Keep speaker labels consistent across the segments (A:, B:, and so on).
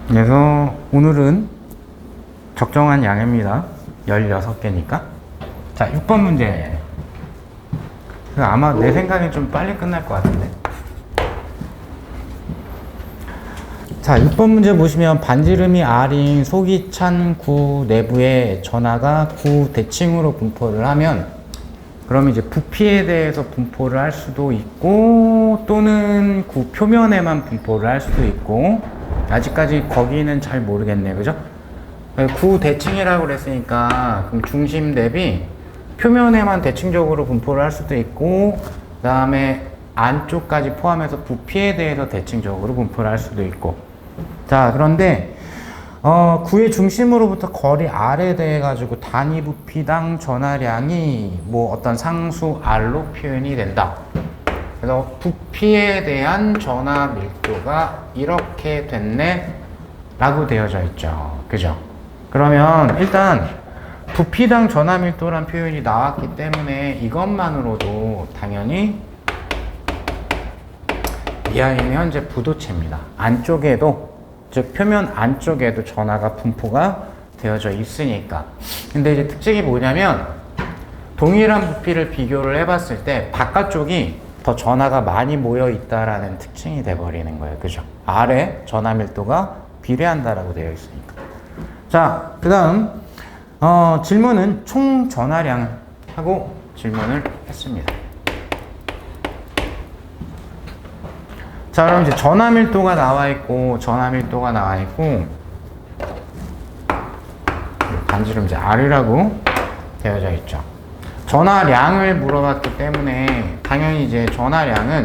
A: 그래서 오늘은 적정한 양입니다. 16개니까. 자, 6번 문제. 아마 내 생각엔 좀 빨리 끝날 것 같은데. 자, 6번 문제 보시면 반지름이 R인 속이 찬 구 내부에 전하가 구 대칭으로 분포를 하면, 그럼 이제 부피에 대해서 분포를 할 수도 있고 또는 구 표면에만 분포를 할 수도 있고, 아직까지 거기는 잘 모르겠네요. 그죠? 구 대칭이라고 그랬으니까 그럼 중심 대비 표면에만 대칭적으로 분포를 할 수도 있고, 그 다음에 안쪽까지 포함해서 부피에 대해서 대칭적으로 분포를 할 수도 있고. 자, 그런데 구의 중심으로부터 거리 R에 대해 가지고 단위 부피당 전하량이 뭐 어떤 상수 R로 표현이 된다. 그래서 부피에 대한 전하 밀도가 이렇게 됐네 라고 되어져 있죠. 그죠? 그러면 일단 부피당 전하 밀도란 표현이 나왔기 때문에 이것만으로도 당연히 이하이는 현재 부도체입니다. 안쪽에도, 즉 표면 안쪽에도 전하가 분포가 되어져 있으니까. 근데 이제 특징이 뭐냐면 동일한 부피를 비교를 해봤을 때 바깥쪽이 더 전하가 많이 모여 있다라는 특징이 돼버리는 거예요. 그죠? 아래 전하 밀도가 비례한다라고 되어 있으니까. 자, 그 다음 질문은 총 전하량 하고 질문을 했습니다. 자, 그럼 이제 전하 밀도가 나와 있고 반지름 이제 R이라고 되어져 있죠. 전하량을 물어봤기 때문에 당연히 이제 전하량은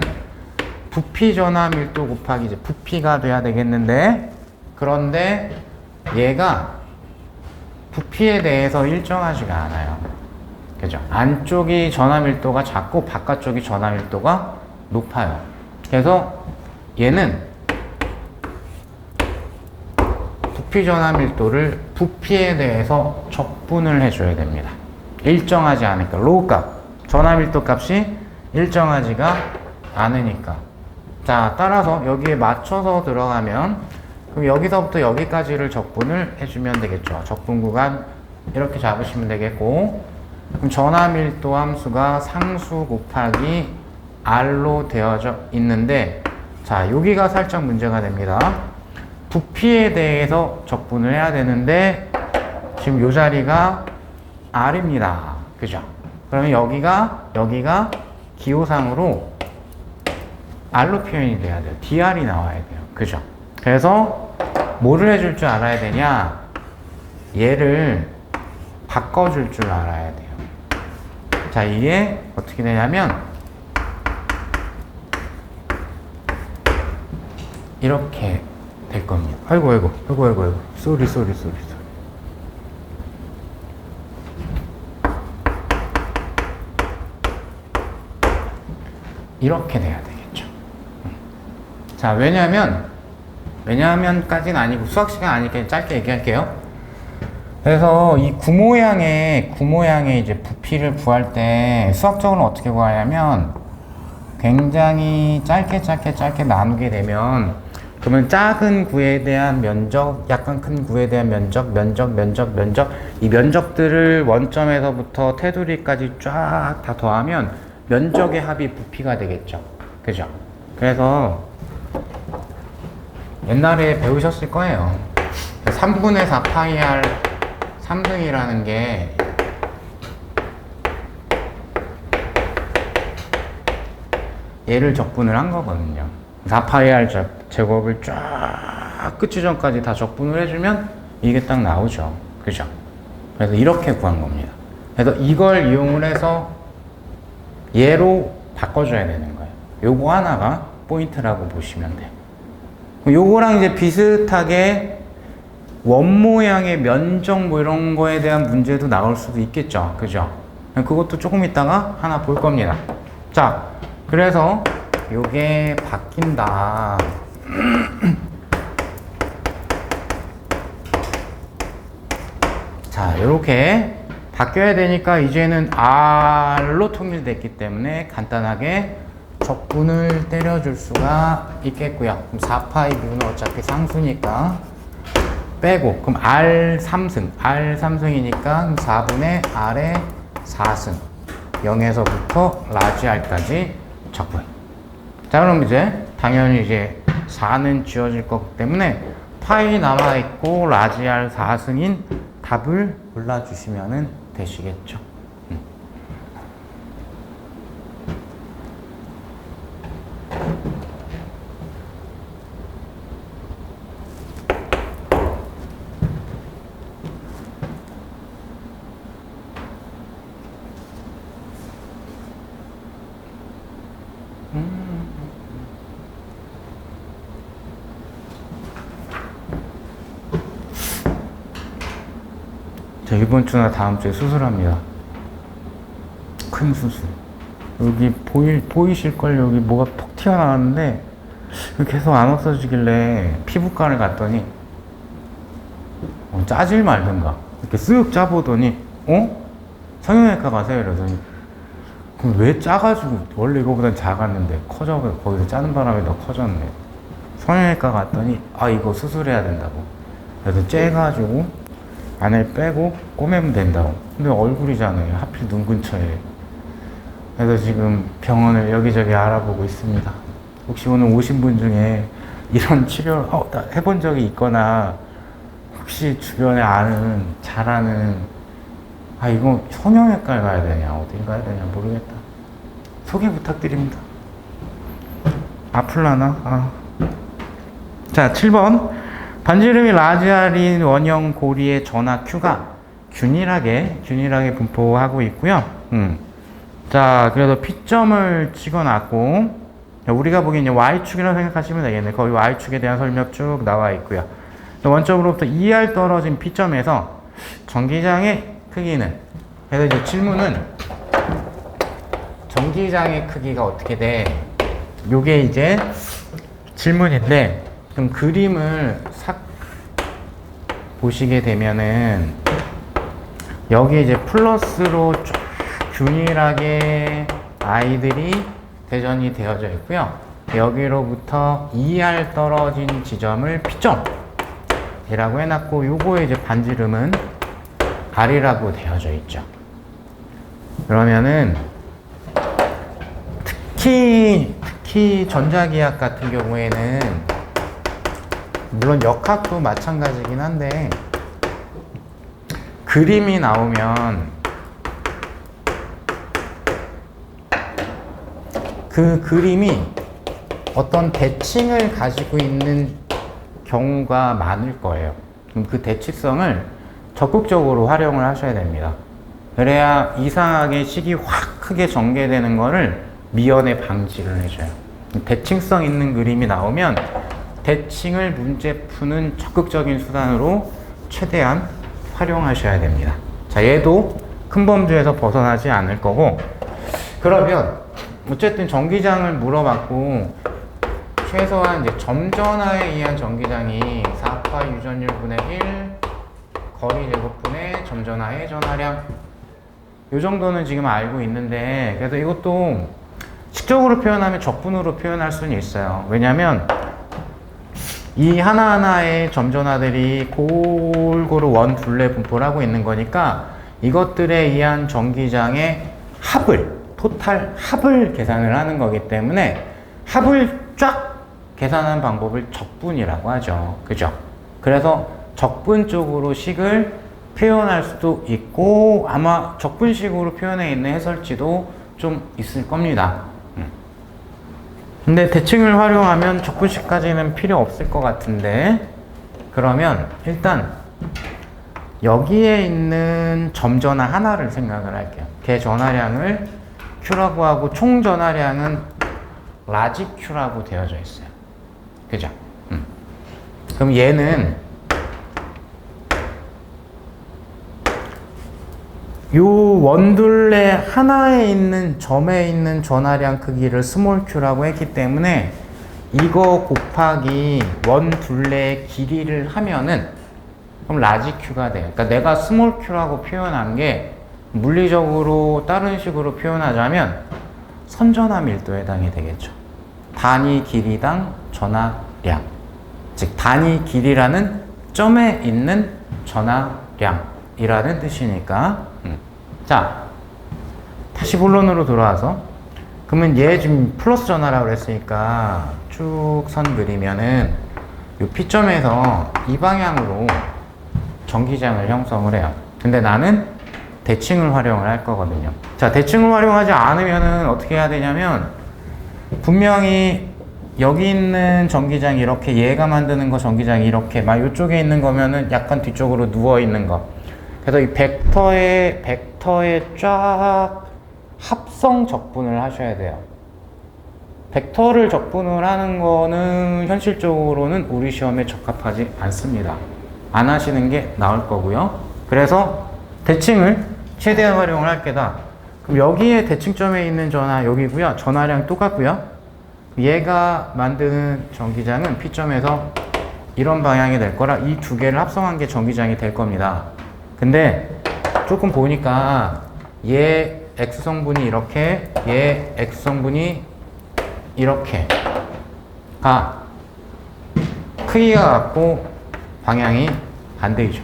A: 부피 전하 밀도 곱하기 이제 부피가 돼야 되겠는데, 그런데 얘가 부피에 대해서 일정하지가 않아요. 그죠? 안쪽이 전하 밀도가 작고 바깥쪽이 전하 밀도가 높아요. 그래서 얘는 부피 전하 밀도를 부피에 대해서 적분을 해줘야 됩니다. 일정하지 않으니까, 로우 값, 전하 밀도 값이 일정하지가 않으니까. 자, 따라서 여기에 맞춰서 들어가면, 그럼 여기서부터 여기까지를 적분을 해주면 되겠죠. 적분 구간 이렇게 잡으시면 되겠고, 그럼 전하 밀도 함수가 상수 곱하기 R로 되어져 있는데, 자, 여기가 살짝 문제가 됩니다. 부피에 대해서 적분을 해야 되는데 지금 요 자리가 R입니다. 그죠? 그러면 여기가 기호상으로 R로 표현이 돼야 돼요. DR이 나와야 돼요. 그죠? 그래서 뭐를 해줄 줄 알아야 되냐? 얘를 바꿔줄 줄 알아야 돼요. 자, 이게 어떻게 되냐면 이렇게 될 겁니다. 아이고. 쏘리. 이렇게 돼야 되겠죠. 자, 왜냐면까지는 아니고 수학 시간 아니니까 짧게 얘기할게요. 그래서 이 구 모양의 이제 부피를 구할 때 수학적으로 어떻게 구하냐면 굉장히 짧게 나누게 되면, 그러면 작은 구에 대한 면적, 약간 큰 구에 대한 면적, 이 면적들을 원점에서부터 테두리까지 쫙 다 더하면 면적의 합이 부피가 되겠죠. 그죠? 그래서 옛날에 배우셨을 거예요. 3분의 4 파이 R 3등이라는 게 얘를 적분을 한 거거든요. 4파이 R 제곱을 쫙 끝 지점까지 다 적분을 해주면 이게 딱 나오죠. 그죠? 그래서 이렇게 구한 겁니다. 그래서 이걸 이용을 해서 얘로 바꿔줘야 되는 거예요. 요거 하나가 포인트라고 보시면 돼요. 요거랑 이제 비슷하게 원 모양의 면적 뭐 이런 거에 대한 문제도 나올 수도 있겠죠. 그죠? 그것도 조금 이따가 하나 볼 겁니다. 자, 그래서 요게 바뀐다. 자, 요렇게 바뀌어야 되니까 이제는 R로 통일됐기 때문에 간단하게 적분을 때려줄 수가 있겠고요. 그럼 4파이 B는 어차피 상수니까 빼고 그럼 R 3승 R 3승이니까 4분의 R의 4승 0에서부터 라지 R까지 적분. 자 그럼 이제 당연히 이제 4는 지워질 거기 때문에 파이 남아있고 라지 R 4승인 답을 골라주시면 되시겠죠. 자, 이번 주나 다음 주에 수술합니다. 큰 수술. 여기 보이실걸 여기 뭐가 톡 튀어나왔는데 계속 안 없어지길래 피부과를 갔더니 짜질 말든가 이렇게 쓱 짜보더니 성형외과 가세요 이러더니 그럼 왜 짜가지고 원래 이거보단 작았는데 커져 거기서 짜는 바람에 더 커졌네. 성형외과 갔더니 이거 수술해야 된다고. 그래서 째가지고 안을 빼고 꼬매면 된다고. 근데 얼굴이잖아요. 하필 눈 근처에. 그래서 지금 병원을 여기저기 알아보고 있습니다. 혹시 오늘 오신 분 중에 이런 치료를 해본 적이 있거나 혹시 주변에 아는 잘하는 이거 성형외과에 가야 되냐 어딜 가야 되냐 모르겠다. 소개 부탁드립니다. 아플라나? 자 7번 반지름이 라지알인 원형 고리의 전하 Q가 균일하게 분포하고 있고요. 자 그래서 P점을 찍어놨고 우리가 보기엔 Y축이라고 생각하시면 되겠네. 거기 Y축에 대한 설명 쭉 나와 있고요. 원점으로부터 2R 떨어진 P점에서 전기장의 크기는, 그래서 이제 질문은 전기장의 크기가 어떻게 돼? 요게 이제 질문인데, 그럼 그림을 싹 보시게 되면은 여기 이제 플러스로 쭉 균일하게 아이들이 대전이 되어져 있고요. 여기로부터 2R 떨어진 지점을 P점이라고 해놨고, 요거의 이제 반지름은 R이라고 되어져 있죠. 그러면은 특히 전자기학 같은 경우에는 물론 역학도 마찬가지긴 한데 그림이 나오면 그 그림이 어떤 대칭을 가지고 있는 경우가 많을 거예요. 그럼 그 대칭성을 적극적으로 활용을 하셔야 됩니다. 그래야 이상하게 식이 확 크게 전개되는 거를 미연에 방지를 해줘요. 대칭성 있는 그림이 나오면 대칭을 문제 푸는 적극적인 수단으로 최대한 활용하셔야 됩니다. 자, 얘도 큰 범주에서 벗어나지 않을 거고, 그러면 어쨌든 전기장을 물어봤고 최소한 이제 점전하에 의한 전기장이 4파 유전율분의 1 거리 제곱분의 점전하의 전하량, 이 정도는 지금 알고 있는데, 그래서 이것도 식적으로 표현하면 적분으로 표현할 수는 있어요. 왜냐면 이 하나하나의 점전하들이 골고루 원 둘레 분포를 하고 있는 거니까 이것들에 의한 전기장의 합을, 토탈 합을 계산을 하는 거기 때문에 합을 쫙 계산하는 방법을 적분이라고 하죠. 그죠? 그래서 적분 쪽으로 식을 표현할 수도 있고, 아마 적분식으로 표현해 있는 해설지도 좀 있을 겁니다. 근데 대칭을 활용하면 적분식까지는 필요 없을 것 같은데, 그러면 일단 여기에 있는 점전하 하나를 생각을 할게요. 걔 전하량을 Q라고 하고 총 전하량은 라지 Q라고 되어져 있어요. 그죠? 그럼 얘는 요 원둘레 하나에 있는 점에 있는 전하량 크기를 스몰 q라고 했기 때문에 이거 곱하기 원둘레의 길이를 하면은 그럼 라지 q가 돼요. 그러니까 내가 스몰 q라고 표현한 게 물리적으로 다른 식으로 표현하자면 선전하 밀도에 해당이 되겠죠. 단위 길이당 전하량, 즉 단위 길이라는 점에 있는 전하량이라는 뜻이니까. 자, 다시 본론으로 돌아와서, 그러면 얘 지금 플러스 전하라고 그랬으니까 쭉 선 그리면은 이 P점에서 이 방향으로 전기장을 형성을 해요. 근데 나는 대칭을 활용을 할 거거든요. 자, 대칭을 활용하지 않으면은 어떻게 해야 되냐면, 분명히 여기 있는 전기장이 이렇게, 얘가 만드는 거 전기장이 이렇게 막 이쪽에 있는 거면은 약간 뒤쪽으로 누워 있는 거. 그래서 이 벡터에 쫙 합성 적분을 하셔야 돼요. 벡터를 적분을 하는 거는 현실적으로는 우리 시험에 적합하지 않습니다. 안 하시는 게 나을 거고요. 그래서 대칭을 최대한 활용을 할 게다. 그럼 여기에 대칭점에 있는 전하 여기고요. 전하량 똑같고요. 얘가 만드는 전기장은 P점에서 이런 방향이 될 거라 이 두 개를 합성한 게 전기장이 될 겁니다. 근데 조금 보니까 얘 X성분이 이렇게, 얘 X성분이 이렇게 크기가 같고 방향이 반대이죠.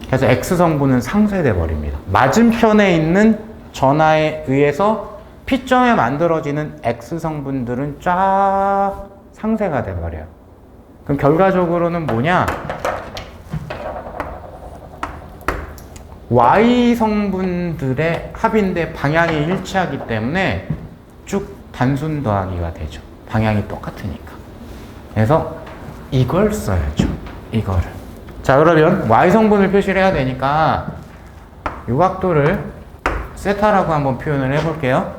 A: 그래서 X성분은 상쇄돼 버립니다. 맞은편에 있는 전하에 의해서 P점에 만들어지는 X성분들은 쫙 상쇄가 돼 버려요. 그럼 결과적으로는 뭐냐? Y성분들의 합인데 방향이 일치하기 때문에 쭉 단순 더하기가 되죠. 방향이 똑같으니까. 그래서 이걸 써야죠. 이거를. 자, 그러면 Y성분을 표시를 해야 되니까 이 각도를 세타라고 한번 표현을 해볼게요.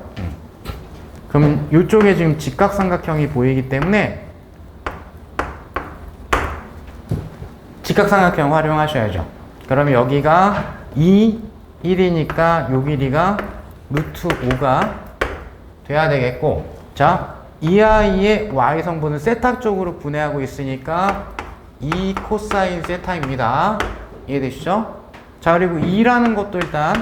A: 그럼 이쪽에 지금 직각삼각형이 보이기 때문에 직각삼각형 활용하셔야죠. 그러면 여기가 1이니까 요 길이가 루트 5가 돼야 되겠고, 자, 이 아이의 Y성분은 세타 쪽으로 분해하고 있으니까 2 코사인 세타입니다. 이해되시죠? 자, 그리고 2라는 것도 일단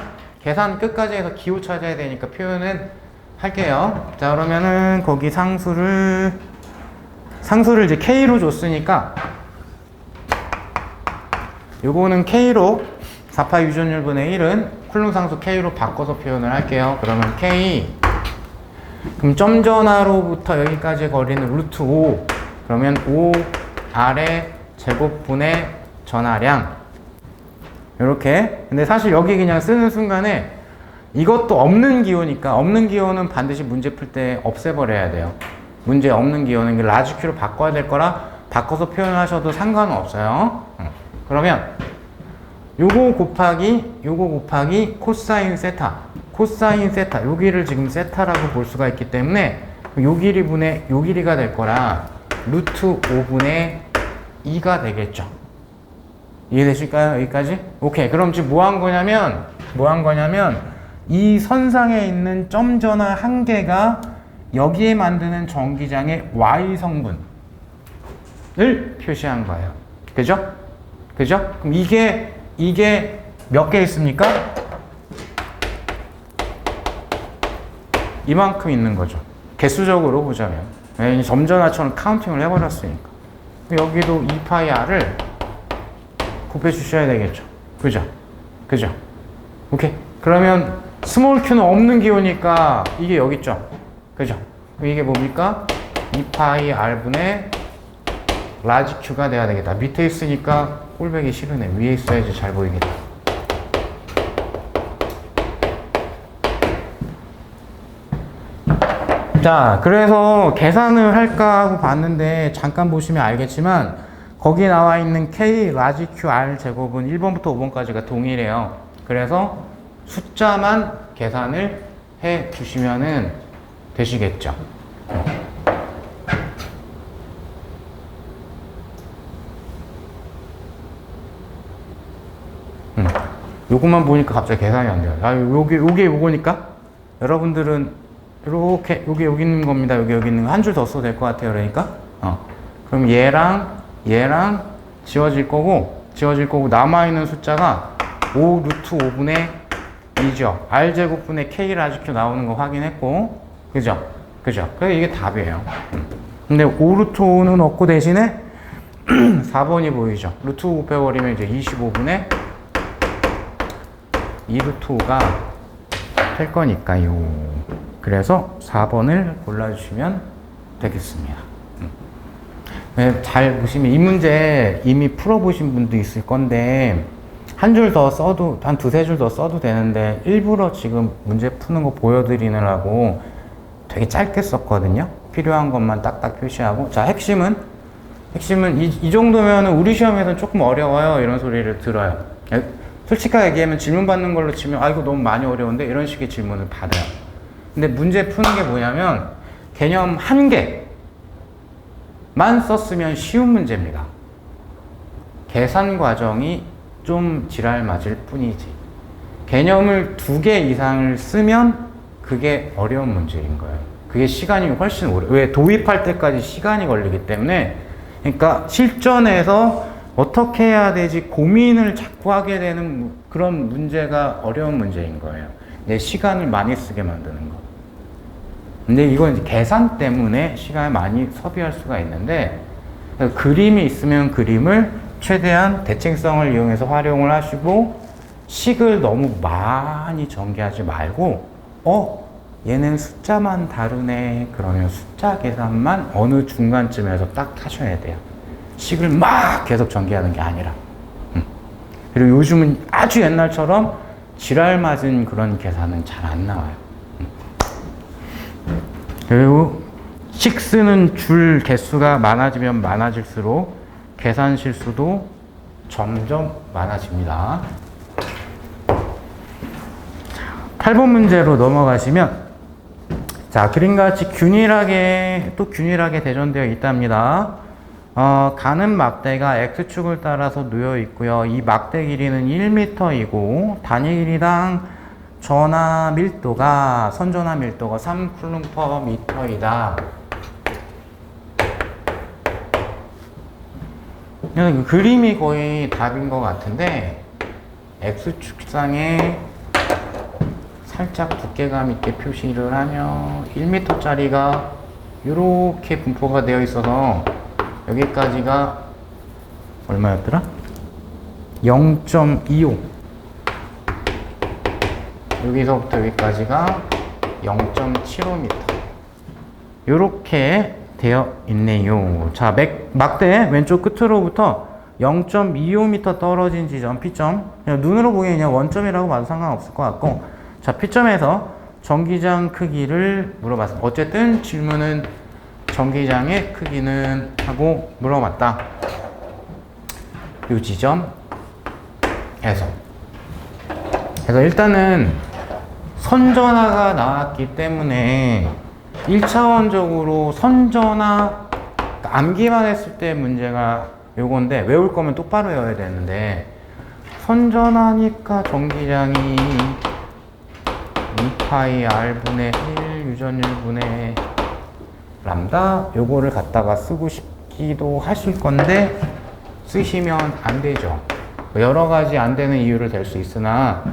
A: 계산 끝까지 해서 기호 찾아야 되니까 표현은 할게요. 자, 그러면은 거기 상수를 이제 K로 줬으니까 요거는 K로 4파 유전율분의 1은 쿨룸 상수 K로 바꿔서 표현을 할게요. 그러면 K, 그럼 점 전하로부터 여기까지 거리는 루트 5, 그러면 5 아래 제곱분의 전하량, 이렇게. 근데 사실 여기 그냥 쓰는 순간에 이것도 없는 기호니까, 없는 기호는 반드시 문제 풀 때 없애버려야 돼요. 문제 없는 기호는 라지 Q로 바꿔야 될 거라 바꿔서 표현하셔도 상관은 없어요. 그러면 요거 곱하기 코사인 세타, 여기를 지금 세타라고 볼 수가 있기 때문에 요 길이분의 요 길이가 될 거라 루트 5분의 2가 되겠죠. 이해되실까요? 여기까지? 오케이. 그럼 지금 뭐 한 거냐면 이 선상에 있는 점 전하 한 개가 여기에 만드는 전기장의 Y성분을 표시한 거예요. 그죠? 그럼 이게 몇 개 있습니까? 이만큼 있는 거죠. 개수적으로 보자면. 점전화처럼 카운팅을 해버렸으니까. 여기도 2파이R을 곱해 주셔야 되겠죠. 그죠? 오케이. 그러면 스몰 q는 없는 기호니까 이게 여기 있죠. 그죠? 이게 뭡니까? 2파이R분의 라지 q가 돼야 되겠다. 밑에 있으니까 꼴배기 싫으네. 위에 있어야지 잘 보이겠다. 자, 그래서 계산을 할까 하고 봤는데 잠깐 보시면 알겠지만 거기 나와 있는 K 라지 Q R 제곱은 1번부터 5번까지가 동일해요. 그래서 숫자만 계산을 해 주시면은 되시겠죠. 요것만 보니까 갑자기 계산이 안 돼요. 요게 요거니까 여러분들은 이렇게 여기 있는 겁니다. 여기 있는 거 한 줄 더 써도 될 것 같아요. 그러니까 그럼 얘랑 지워질 거고 남아 있는 숫자가 5 루트 5분의 2죠. R 제곱분의 K 라지 Q 나오는 거 확인했고, 그죠? 그래서 이게 답이에요. 근데 5 루트 5는 없고 대신에 4번이 보이죠? 루트 5 곱해버리면 이제 25분의 2루트 5가 될 거니까요. 그래서 4번을 골라주시면 되겠습니다. 잘 보시면 이 문제 이미 풀어보신 분도 있을 건데 한 줄 더 써도, 한 두세 줄 더 써도 되는데 일부러 지금 문제 푸는 거 보여드리느라고 되게 짧게 썼거든요. 필요한 것만 딱딱 표시하고. 자, 핵심은 이 정도면 우리 시험에서는 조금 어려워요, 이런 소리를 들어요. 솔직하게 얘기하면 질문 받는 걸로 치면 아 이거 너무 많이 어려운데, 이런 식의 질문을 받아요. 근데 문제 푸는 게 뭐냐면 개념 한 개만 썼으면 쉬운 문제입니다. 계산 과정이 좀 지랄 맞을 뿐이지, 개념을 2개 이상을 쓰면 그게 어려운 문제인 거예요. 그게 시간이 훨씬 오래, 왜? 도입할 때까지 시간이 걸리기 때문에. 그러니까 실전에서 어떻게 해야 되지 고민을 자꾸 하게 되는 그런 문제가 어려운 문제인 거예요. 내 시간을 많이 쓰게 만드는 거. 근데 이건 이제 계산 때문에 시간을 많이 소비할 수가 있는데, 그림이 있으면 그림을 최대한 대칭성을 이용해서 활용을 하시고, 식을 너무 많이 전개하지 말고, 얘는 숫자만 다르네, 그러면 숫자 계산만 어느 중간쯤에서 딱 하셔야 돼요. 식을 막 계속 전개하는 게 아니라. 그리고 요즘은 아주 옛날처럼 지랄 맞은 그런 계산은 잘 안 나와요. 그리고 식 쓰는 줄 개수가 많아지면 많아질수록 계산 실수도 점점 많아집니다. 8번 문제로 넘어가시면, 자, 그림같이 균일하게 대전되어 있답니다. 가는 막대가 X축을 따라서 놓여 있고요. 이 막대 길이는 1m이고 단위 길이당 선전화 밀도가 3쿨룸/m이다. 그림이 거의 답인 것 같은데, X축상에 살짝 두께감 있게 표시를 하면 1m짜리가 이렇게 분포가 되어 있어서 여기까지가 얼마였더라? 0.25. 여기서부터 여기까지가 0.75m. 이렇게 되어 있네요. 자, 막대 왼쪽 끝으로부터 0.25m 떨어진 지점 P점. 그냥 눈으로 보기엔 그냥 원점이라고 봐도 상관없을 것 같고, 자, P점에서 전기장 크기를 물어봤습니다. 어쨌든 질문은 전기장의 크기는 하고 물어봤다. 이 지점에서. 그래서 일단은 선전화가 나왔기 때문에 1차원적으로 선전화, 암기만 했을 때 문제가 요건데, 외울 거면 똑바로 외워야 되는데, 선전화니까 전기장이 2파이 R분의 1 유전 1분의 람다, 요거를 갖다가 쓰고 싶기도 하실 건데 쓰시면 안 되죠. 여러 가지 안 되는 이유를 댈 수 있으나,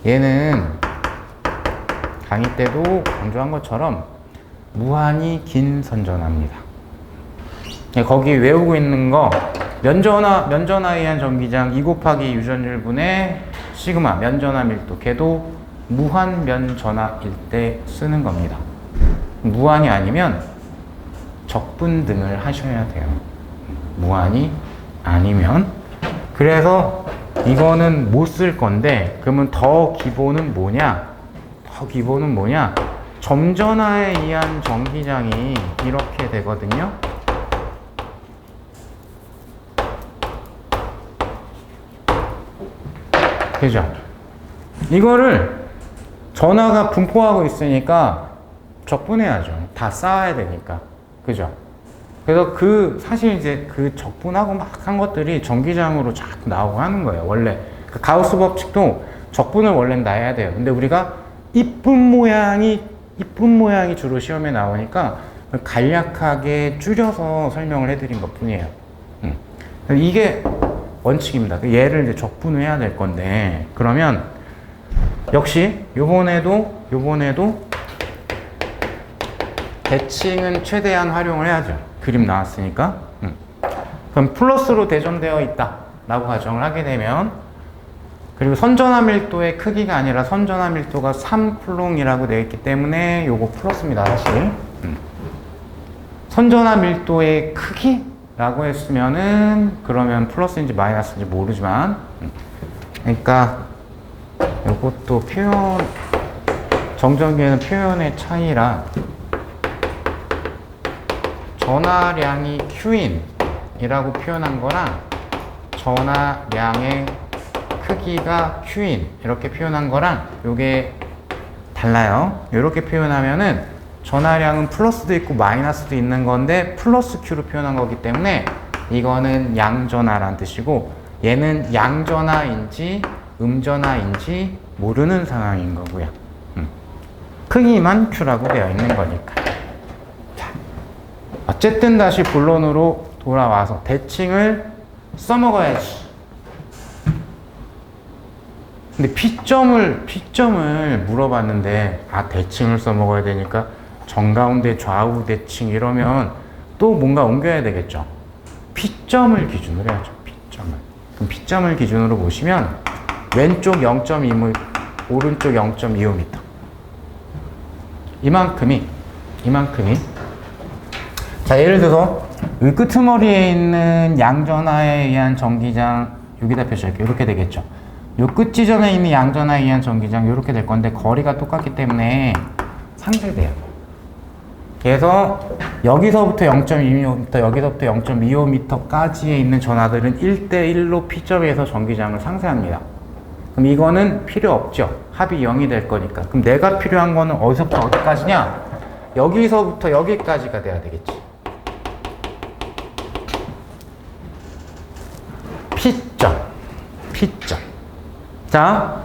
A: 얘는 강의 때도 강조한 것처럼 무한히 긴 선전화입니다. 거기 외우고 있는 거, 면전화에 의한 전기장 2 곱하기 유전 1분의 시그마 면전화 밀도, 걔도 무한 면전화일 때 쓰는 겁니다. 무한이 아니면 적분 등을 하셔야 돼요. 무한이 아니면. 그래서 이거는 못 쓸 건데, 그러면 더 기본은 뭐냐? 점전화에 의한 전기장이 이렇게 되거든요. 그죠? 이거를 전화가 분포하고 있으니까 적분해야죠. 다 쌓아야 되니까. 그죠? 그래서 사실 이제 그 적분하고 막 한 것들이 전기장으로 자꾸 나오고 하는 거예요. 원래. 그 가우스 법칙도 적분을 원래는 다 해야 돼요. 근데 우리가 이쁜 모양이 주로 시험에 나오니까 간략하게 줄여서 설명을 해드린 것 뿐이에요. 이게 원칙입니다. 얘를 이제 적분을 해야 될 건데, 그러면 역시 요번에도 대칭은 최대한 활용을 해야죠. 그림 나왔으니까. 그럼 플러스로 대전되어 있다 라고 가정을 하게 되면, 그리고 선전화 밀도의 크기가 아니라 선전화 밀도가 3쿨롱이라고 되어 있기 때문에 요거 플러스입니다, 사실. 선전화 밀도의 크기라고 했으면은 그러면 플러스인지 마이너스인지 모르지만, 그러니까 요것도 표현, 정전기에는 표현의 차이라 전하량이 Q인이라고 표현한 거랑 전하량의 크기가 Q인 이렇게 표현한 거랑 요게 달라요. 이렇게 표현하면은 전하량은 플러스도 있고 마이너스도 있는 건데 플러스 Q로 표현한 거기 때문에 이거는 양전하라는 뜻이고, 얘는 양전하인지 음전하인지 모르는 상황인 거고요. 크기만 Q라고 되어 있는 거니까. 자, 어쨌든 다시 본론으로 돌아와서 대칭을 써먹어야지. 근데 P점을 물어봤는데, 대칭을 써먹어야 되니까 정가운데 좌우 대칭 이러면 또 뭔가 옮겨야 되겠죠. P점을 기준으로 해야죠. P점을. 그럼 P점을 기준으로 보시면 왼쪽 0.2m, 오른쪽 0.25m. 이만큼이. 자, 예를 들어서 이 끄트머리에 있는 양전하에 의한 전기장 여기다 표시할게요. 이렇게 되겠죠. 요 끝 지점에 있는 양전하에 의한 전기장 이렇게 될 건데 거리가 똑같기 때문에 상쇄돼요. 그래서 여기서부터 0.2m, 여기서부터 0.25m까지에 있는 전하들은 1대1로 P점에서 전기장을 상쇄합니다. 그럼 이거는 필요 없죠. 합이 0이 될 거니까. 그럼 내가 필요한 거는 어디서부터 어디까지냐? 여기서부터 여기까지가 돼야 되겠지. P점. 자,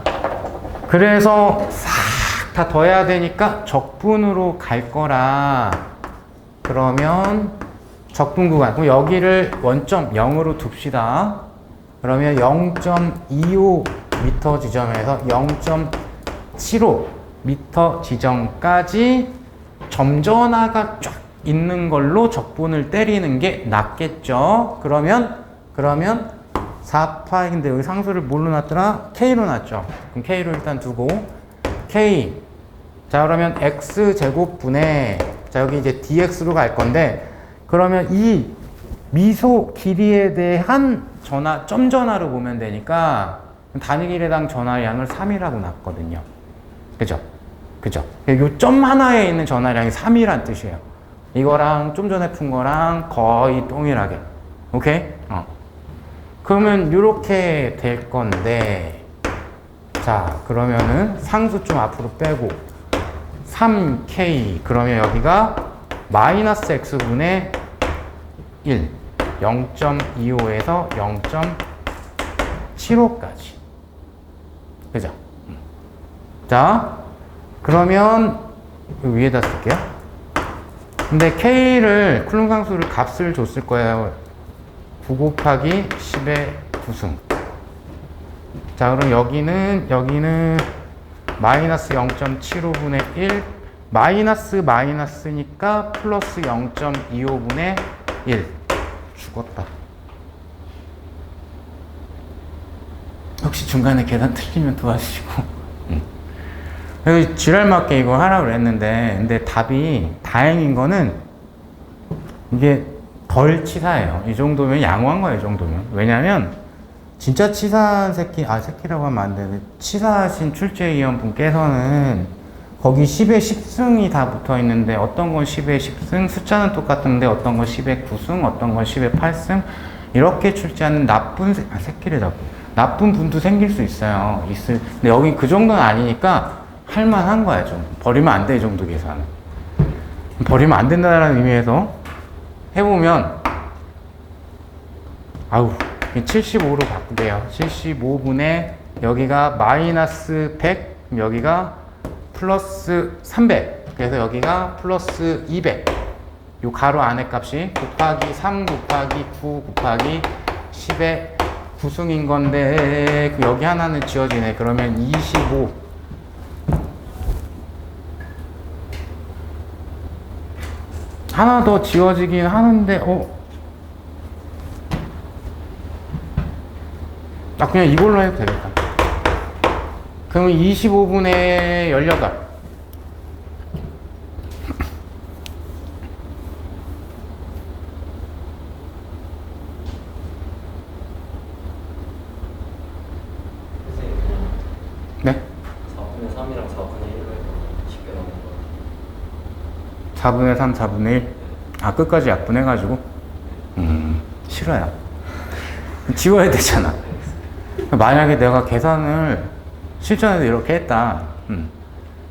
A: 그래서 싹 다 더해야 되니까 적분으로 갈 거라. 그러면 적분 구간. 그럼 여기를 원점 0으로 둡시다. 그러면 0.25m 지점에서 0.75m 지점까지 점전하가 쫙 있는 걸로 적분을 때리는 게 낫겠죠. 그러면 4파이, 근데 여기 상수를 뭘로 놨더라? K로 놨죠. 그럼 K로 일단 두고, K. 자, 그러면 X제곱분의, 자, 여기 이제 DX로 갈 건데, 그러면 이 미소 길이에 대한 전하, 점 전하로 보면 되니까, 단위 길이당 전하량을 3이라고 놨거든요. 그죠? 이 점 하나에 있는 전하량이 3이란 뜻이에요. 이거랑 좀 전에 푼 거랑 거의 동일하게. 오케이? 그러면 이렇게 될 건데, 자, 그러면은 상수 좀 앞으로 빼고 3K, 그러면 여기가 마이너스 X분의 1, 0.25에서 0.75까지. 그죠? 자, 그러면 위에다 쓸게요. 근데 K를, 쿨룸 상수를 값을 줬을 거예요. 9 곱하기 10의 9승. 자, 그럼 여기는 마이너스 0.75분의 1, 마이너스니까 플러스 0.25분의 1. 죽었다. 혹시 중간에 계산 틀리면 도와주시고. 여기 지랄맞게 이거 하라고 그랬는데, 근데 답이 다행인 거는 이게 덜 치사해요. 이 정도면 양호한 거예요, 이 정도면. 왜냐면 진짜 치사한 새끼라고 하면 안 되는데, 치사하신 출제위원 분께서는 거기 10에 10승이 다 붙어 있는데, 어떤 건 10에 10승, 숫자는 똑같은데 어떤 건 10에 9승, 어떤 건 10에 8승, 이렇게 출제하는 새끼를 잡고 나쁜 분도 생길 수 있어요. 근데 여기 그 정도는 아니니까 할만한 거야. 좀 버리면 안 돼, 이 정도 계산은. 버리면 안 된다는 의미에서 해보면, 75로 바꾸게요. 75분의 여기가 마이너스 100, 여기가 플러스 300, 그래서 여기가 플러스 200. 요 가로 안에 값이 곱하기 3 곱하기 9 곱하기 10의 9승인 건데, 여기 하나는 지워지네. 그러면 25. 하나 더 지워지긴 하는데, 아, 그냥 이걸로 해도 되겠다. 그러면 25분의 18. 네?
B: 4분의 3이랑 4분의 1로 해도 쉽게 나오는 거.
A: 4분의 3, 4분의 1? 아, 끝까지 약분해가지고? 싫어요. 지워야 되잖아. 만약에 내가 계산을 실전에서 이렇게 했다.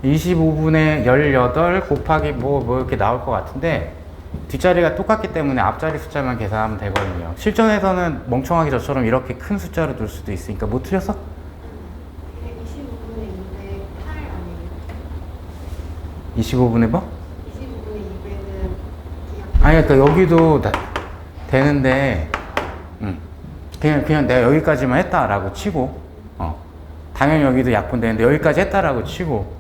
A: 25분의 18 곱하기 뭐 이렇게 나올 것 같은데, 뒷자리가 똑같기 때문에 앞자리 숫자만 계산하면 되거든요. 실전에서는 멍청하게 저처럼 이렇게 큰 숫자를 둘 수도 있으니까 뭐 틀렸어?
C: 25분의 200 8 아니에요?
A: 25분의 뭐?
C: 25분의 200은
A: 아니, 그러니까 여기도 되는데, 그냥 내가 여기까지만 했다라고 치고, 당연히 여기도 약분되는데 여기까지 했다라고 치고,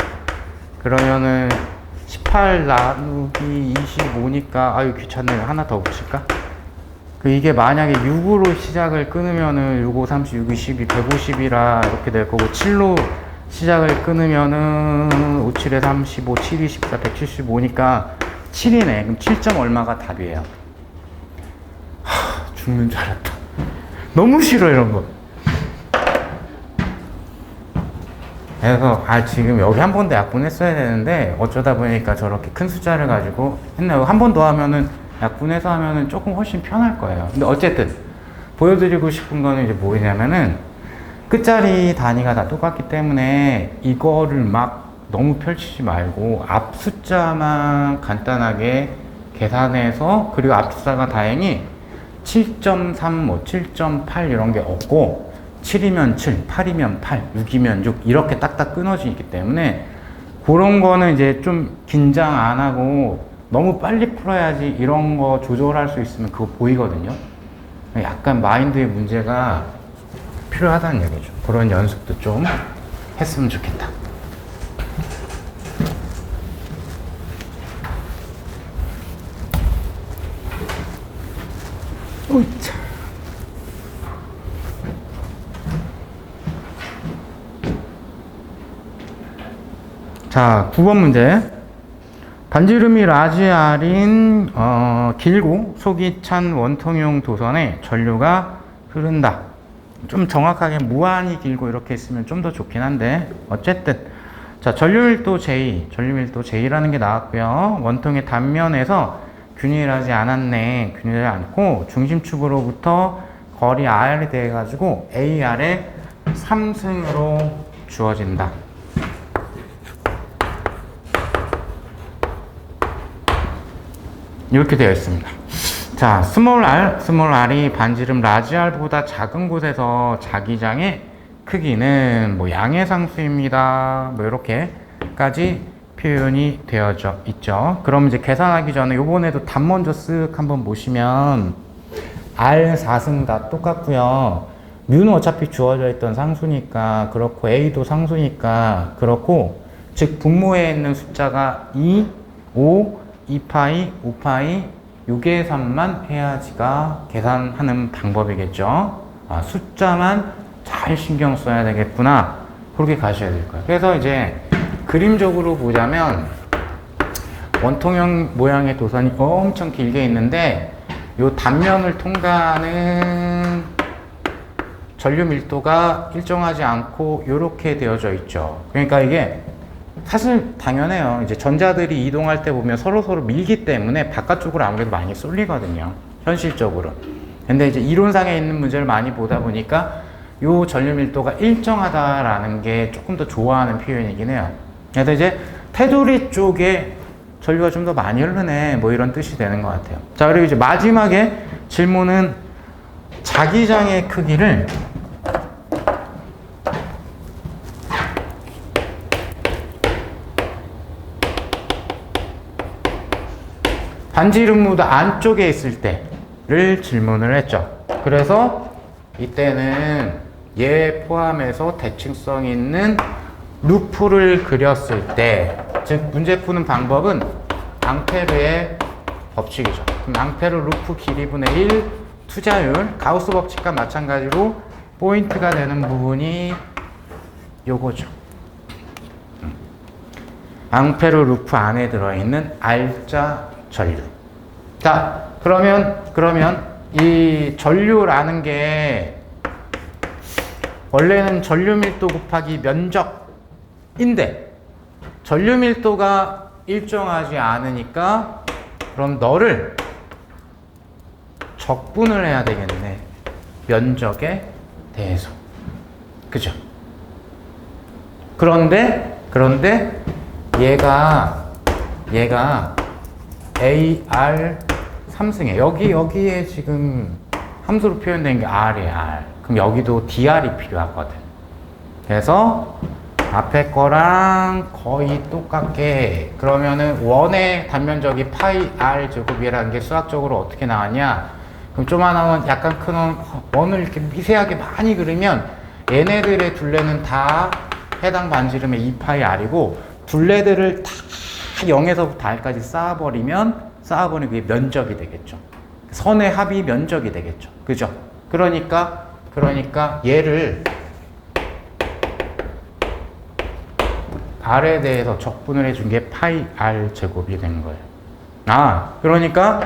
A: 그러면은 18 나누기 25니까, 아유, 귀찮네요. 하나 더 붙일까? 이게 만약에 6으로 시작을 끊으면은 6, 5, 30, 6, 22, 150이라 이렇게 될 거고, 7로 시작을 끊으면은 5, 7에 35, 7, 24, 175니까 7이네. 그럼 7점 얼마가 답이에요. 죽는 줄 알았다. 너무 싫어, 이런 거. 그래서, 지금 여기 한 번 더 약분했어야 되는데, 어쩌다 보니까 저렇게 큰 숫자를 가지고 했나요? 한 번 더 하면은, 약분해서 하면은 조금 훨씬 편할 거예요. 근데 어쨌든, 보여드리고 싶은 거는 이제 뭐냐면은, 끝자리 단위가 다 똑같기 때문에, 이거를 막 너무 펼치지 말고, 앞 숫자만 간단하게 계산해서, 그리고 앞 숫자가 다행히 7.3, 뭐 7.8 이런 게 없고, 7이면 7, 8이면 8, 6이면 6 이렇게 딱딱 끊어지기 때문에 그런 거는 이제 좀 긴장 안 하고 너무 빨리 풀어야지 이런 거 조절할 수 있으면 그거 보이거든요. 약간 마인드의 문제가 필요하다는 얘기죠. 그런 연습도 좀 했으면 좋겠다. 오차. 자, 9번 문제. 반지름이 라지 R인 길고 속이 찬 원통형 도선에 전류가 흐른다. 좀 정확하게 무한히 길고 이렇게 있으면 좀 더 좋긴 한데 어쨌든 자, 전류밀도 J라는 게 나왔고요. 원통의 단면에서 균일하지 않았네. 균일하지 않고 중심축으로부터 거리 R이 돼가지고 AR의 3승으로 주어진다. 이렇게 되어 있습니다. 자, 스몰 r이 반지름 라지 r보다 작은 곳에서 자기장의 크기는 뭐 양의 상수입니다. 뭐 이렇게까지 표현이 되어져 있죠. 그럼 이제 계산하기 전에 요번에도 답 먼저 쓱 한번 보시면 R 4승 다 똑같고요. 뮤는 어차피 주어져 있던 상수니까 그렇고 A도 상수니까 그렇고 즉 분모에 있는 숫자가 2, 5, 2파이, 5파이, 6의 3만 해야지가 계산하는 방법이겠죠. 숫자만 잘 신경 써야 되겠구나. 그렇게 가셔야 될 거예요. 그래서 이제 그림적으로 보자면 원통형 모양의 도선이 엄청 길게 있는데 이 단면을 통과하는 전류 밀도가 일정하지 않고 이렇게 되어져 있죠. 그러니까 이게 사실 당연해요. 이제 전자들이 이동할 때 보면 서로 밀기 때문에 바깥쪽으로 아무래도 많이 쏠리거든요. 현실적으로. 근데 이제 이론상에 있는 문제를 많이 보다 보니까 요 전류 밀도가 일정하다라는 게 조금 더 좋아하는 표현이긴 해요. 그래서 이제 테두리 쪽에 전류가 좀 더 많이 흐르네. 뭐 이런 뜻이 되는 것 같아요. 자, 그리고 이제 마지막에 질문은 자기장의 크기를 반지름 무드 안쪽에 있을 때를 질문을 했죠. 그래서 이때는 얘 포함해서 대칭성 있는 루프를 그렸을 때, 즉 문제 푸는 방법은 앙페르의 법칙이죠. 그럼 앙페르 루프 길이분의 1 투자율, 가우스 법칙과 마찬가지로 포인트가 되는 부분이 요거죠. 앙페르 루프 안에 들어있는 R자 전류. 자, 그러면 이 전류라는 게 원래는 전류 밀도 곱하기 면적인데 전류 밀도가 일정하지 않으니까 그럼 너를 적분을 해야 되겠네. 면적에 대해서. 그죠? 그런데 얘가 AR 3승에 여기에 지금 함수로 표현된 게 R이에요, R. 그럼 여기도 DR이 필요하거든. 그래서 앞에 거랑 거의 똑같게 그러면은 원의 단면적이 파이 R 제곱이라는 게 수학적으로 어떻게 나왔냐? 그럼 조만한 약간 큰 원을 이렇게 미세하게 많이 그리면 얘네들의 둘레는 다 해당 반지름의 2파이 R이고 둘레들을 다 0에서부터 R까지 쌓아버리면 그게 면적이 되겠죠. 선의 합이 면적이 되겠죠. 그죠? 그러니까 얘를 R에 대해서 적분을 해준 게 파이 R 제곱이 된 거예요. 그러니까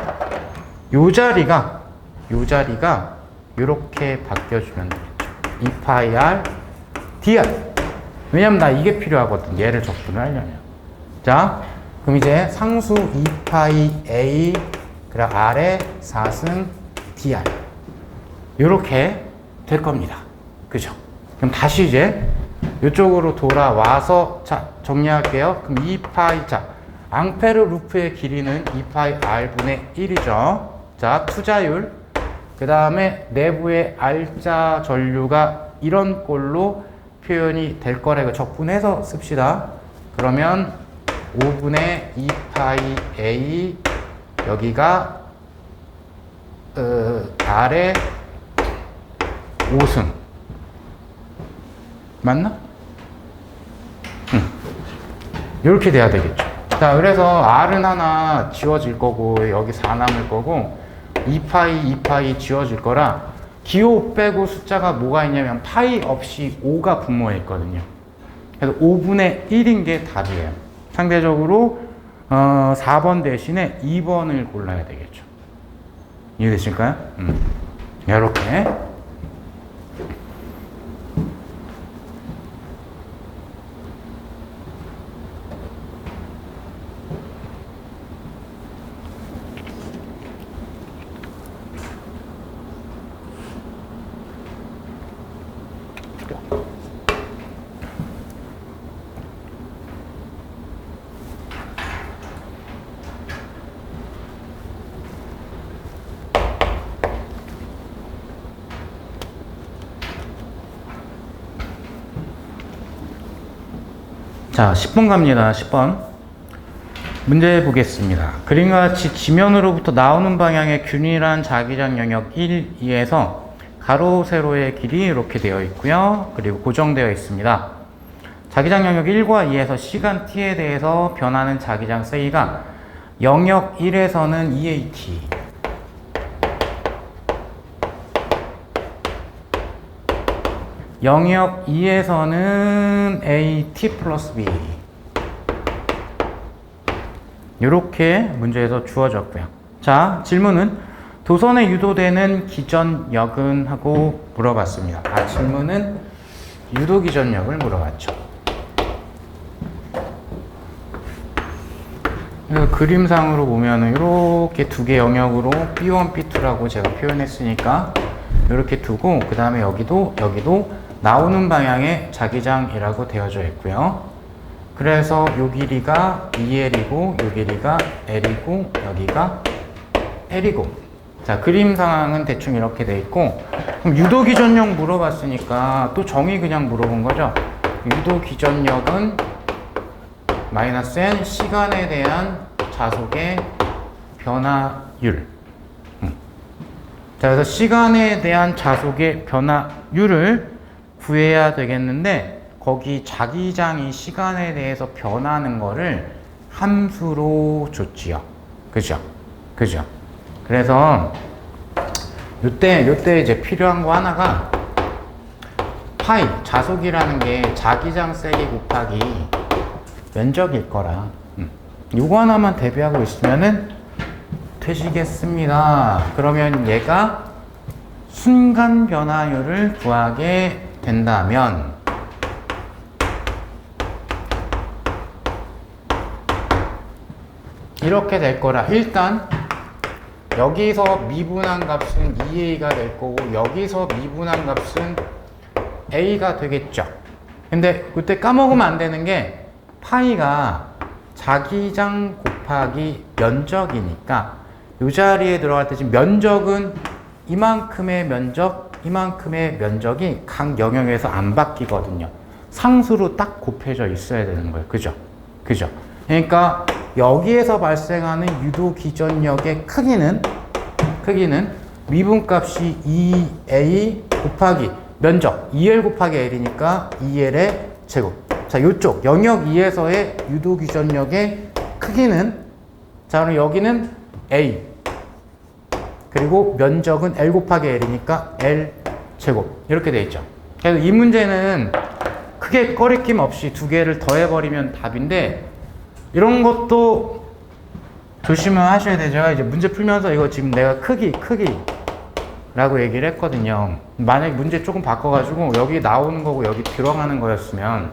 A: 요 자리가 이렇게 바뀌어주면 되겠죠. 2파이 R dr. 왜냐면 나 이게 필요하거든. 얘를 적분을 하려면. 자, 그럼 이제 상수 2파이 A 그래 R의 4승 dr. 요렇게 될 겁니다. 그죠? 그럼 다시 이제 이쪽으로 돌아와서 자 정리할게요. 그럼 2파이 자 앙페르 루프의 길이는 2파이 R분의 1이죠. 자 투자율 그 다음에 내부의 R자 전류가 이런 꼴로 표현이 될 거라 이거 적분해서 씁시다. 그러면 5분의 2파이 A 여기가 R의 5승 맞나? 이렇게 돼야 되겠죠. 자, 그래서 R은 하나 지워질 거고 여기 4 남을 거고 2파이 지워질 거라 기호 빼고 숫자가 뭐가 있냐면 파이 없이 5가 분모해 있거든요. 그래서 5분의 1인 게 답이에요. 상대적으로 4번 대신에 2번을 골라야 되겠죠. 이해되실까요? 이렇게 자, 10번 갑니다. 10번. 문제 보겠습니다. 그림과 같이 지면으로부터 나오는 방향의 균일한 자기장 영역 1, 2에서 가로, 세로의 길이 이렇게 되어 있고요. 그리고 고정되어 있습니다. 자기장 영역 1과 2에서 시간 t에 대해서 변하는 자기장 C가 영역 1에서는 EAT, 영역 2에서는 AT 플러스 B 이렇게 문제에서 주어졌고요. 자, 질문은 도선에 유도되는 기전역은 하고 물어봤습니다. 질문은 유도 기전역을 물어봤죠. 그림상으로 보면은 이렇게 두 개 영역으로 B1, B2라고 제가 표현했으니까 이렇게 두고 그 다음에 여기도 나오는 방향의 자기장이라고 되어져 있고요. 그래서 요 길이가 2L이고 요 길이가 L이고 여기가 L이고 자 그림 상황은 대충 이렇게 돼 있고 그럼 유도 기전력 물어봤으니까 또 정의 그냥 물어본 거죠. 유도 기전력은 마이너스 n 시간에 대한 자속의 변화율. 자, 그래서 시간에 대한 자속의 변화율을 구해야 되겠는데 거기 자기장이 시간에 대해서 변하는 거를 함수로 줬지요. 그죠? 그래서 요때 이제 필요한 거 하나가 파이, 자속이라는 게 자기장 세기 곱하기 면적일 거라. 요거 하나만 대비하고 있으면은 되시겠습니다. 그러면 얘가 순간 변화율을 구하게 된다면 이렇게 될 거라. 일단 여기서 미분한 값은 2a가 될 거고 여기서 미분한 값은 a가 되겠죠. 근데 그때 까먹으면 안 되는 게 파이가 자기장 곱하기 면적이니까 이 자리에 들어갈 때 지금 면적은 이만큼의 면적, 이만큼의 면적이 각 영역에서 안 바뀌거든요. 상수로 딱 곱해져 있어야 되는 거예요. 그죠? 그죠? 그러니까 여기에서 발생하는 유도 기전력의 크기는 미분값이 2a 곱하기 면적 2l 곱하기 l이니까 2l의 제곱. 자, 요쪽 영역 2에서의 유도 기전력의 크기는 자, 그럼 여기는 a 그리고 면적은 l 곱하기 l이니까 l 제곱 이렇게 돼 있죠. 그래서 이 문제는 크게 꺼리낌 없이 두 개를 더해버리면 답인데 이런 것도 조심을 하셔야 되죠. 이제 문제 풀면서 이거 지금 내가 크기라고 얘기를 했거든요. 만약에 문제 조금 바꿔가지고 여기 나오는 거고 여기 들어가는 거였으면